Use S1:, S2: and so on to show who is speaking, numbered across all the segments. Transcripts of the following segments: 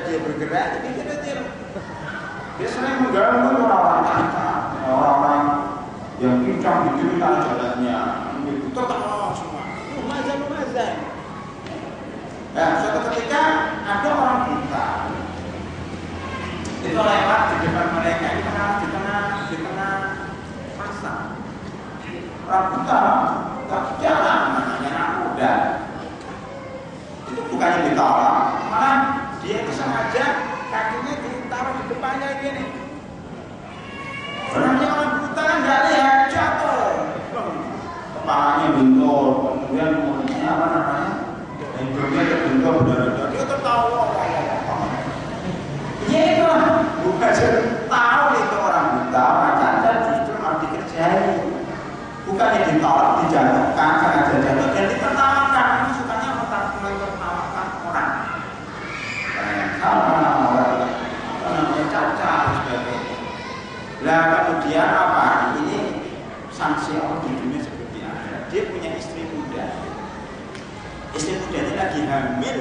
S1: dia bergerak, jadi dia sering mengganggu orang-orang yang pincang di kiri kanan jalannya, itu tetap semua. Lumazan. Nah, suatu ketika ada orang buta, itu lewat di depan mereka, di tengah pasar. Orang buta tak jalan, namanya anak muda. Itu bukannya ditolong, malah dia itu sengaja kakinya ditaruh di depannya gini. Orangnya orang buta kan nggak lihat, jatuh, kepalanya bentur, kemudian mulutnya apa namanya, hidungnya terbentur, berdarah-darah. Dia tertawa, ya itu bukan tahu itu orang buta, orang cacat justru harus dikerjain, bukannya ditolak, dijatuhkan, sengaja jatuh dan ditertawakan. Ini sukanya menertawakan orang. Sama orang cacat dan sebagainya. Nah kemudian apa? Ini sanksi Allah di dunia seperti apa? Dia punya istri muda. Istri muda ini lagi hamil.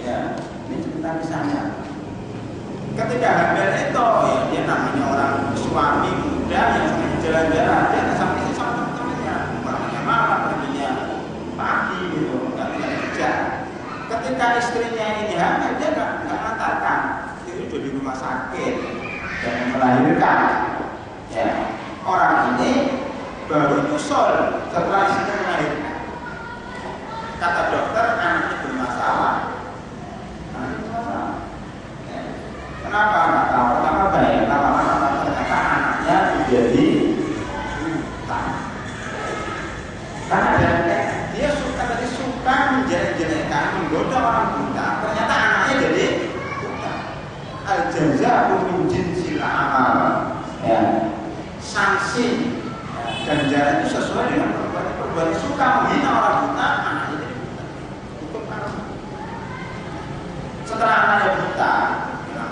S1: Ya, ini cerita misalnya. Ketika hamil itu, ya dia namanya orang suami muda yang sedang jalan-jalan, dia sampai sini sama teman-temannya, orangnya malam, perginya pagi gitu, nggak kerja. Ketika istrinya ini hamil, dia nggak mengantarkan, itu di rumah sakit dan melahirkan. Ya, orang ini baru nyusul setelah istrinya melahirkan. Kata dokter, anaknya bermasalah. Kenapa? Nggak tahu. Pertama baik, lama-lama ternyata anaknya menjadi buta. Karena dia suka menjelek-jelekan, menggoda orang buta. Ternyata anaknya jadi buta. Al-jaza'u min jinsil amal. Ya, sanksi ganjaran itu sesuai dengan perbuatan suka menghina orang buta, anaknya jadi buta. Hukum karma. Setelah anaknya buta,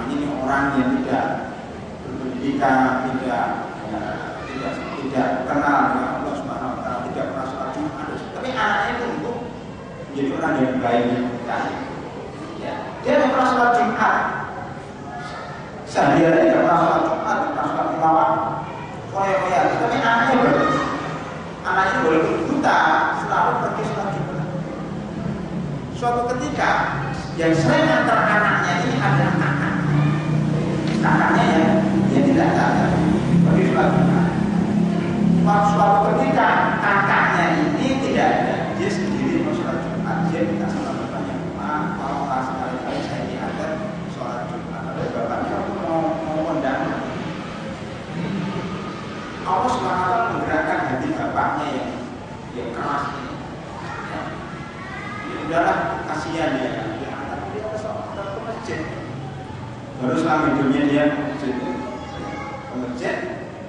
S1: ini orang yang tidak berpendidikan, tidak kenal dengan Allah Subhanahu Wa Taala, tidak pernah sholat Jumat, tapi anaknya itu untuk menjadi orang yang baik dan baik. Ya, dia tidak pernah sholat Jumat, sehari-hari tidak pernah sholat Jumat, tidak pernah sholat tilawah, koya-koya. Tapi anaknya boleh buta, selalu pergi sholat Jumat. Suatu ketika yang sering antar anaknya ini adalah kakaknya ya tidak ada, tapi suatu ketika kakaknya ini tidak ada, dia sendiri mau sholat Jumat, dia minta sama bapaknya, "Ma, kalau sekali-kali saya diantar sholat Jumat." Ada bapaknya, "Aku mau kondangan." Allah SWT menggerakkan hati bapaknya yang keras ini. Ya, udahlah, kasihan dia antar dia ke masjid. Baru selama hidupnya dia ke masjid,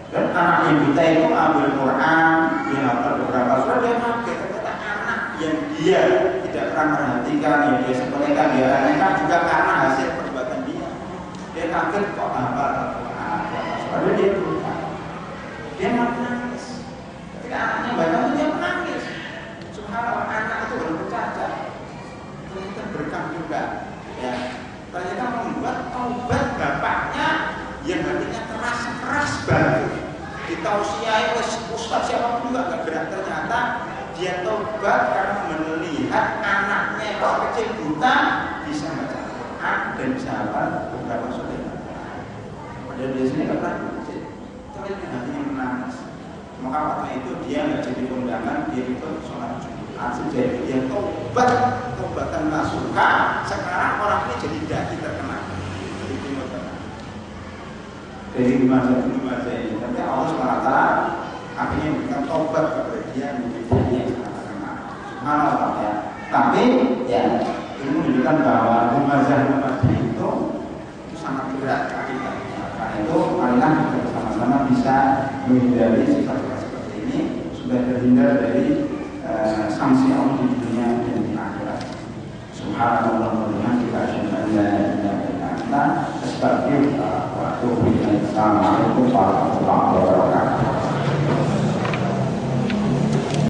S1: dan anak yang kita itu ambil Quran, dia hafal beberapa surat, dia kaget ternyata anak yang dia tidak pernah merhatikan, yang dia sepelekan, dia remehkan juga karena hasil perbuatan dia. Dia kaget kok hafal Quran, surat dia lupa. Dia menangis. Ketika anaknya baca itu dia menangis. Subhanallah, anak itu baru bercacat, ternyata berkah juga. Ya. Ternyata membuat taubat bapaknya yang hatinya keras banget. Ditausiai oleh ustaz siapapun juga nggak gerak. Ternyata dia taubat karena melihat anaknya yang kecil buta bisa baca Quran dan bisa hafal beberapa surat. Padahal dia sendiri nggak pernah baca. Ternyata hatinya menangis. Maka waktu itu dia nggak jadi kondangan, dia ikut sholat Jumat. Jadi dia taubatan nasuha. Sekarang orang ini jadi dai terkenal dari Timur Tengah, dari masa ini. Tapi Allah SWT akhirnya memberikan taubat kepada dia menjadi dai yang sangat terkenal. Subhanallah ya. Tapi ya ini menunjukkan bahwa rumazah itu sangat berat akibatnya. Karena itu marilah kita bersama-sama bisa menghindari sifat seperti ini, sudah terhindar dari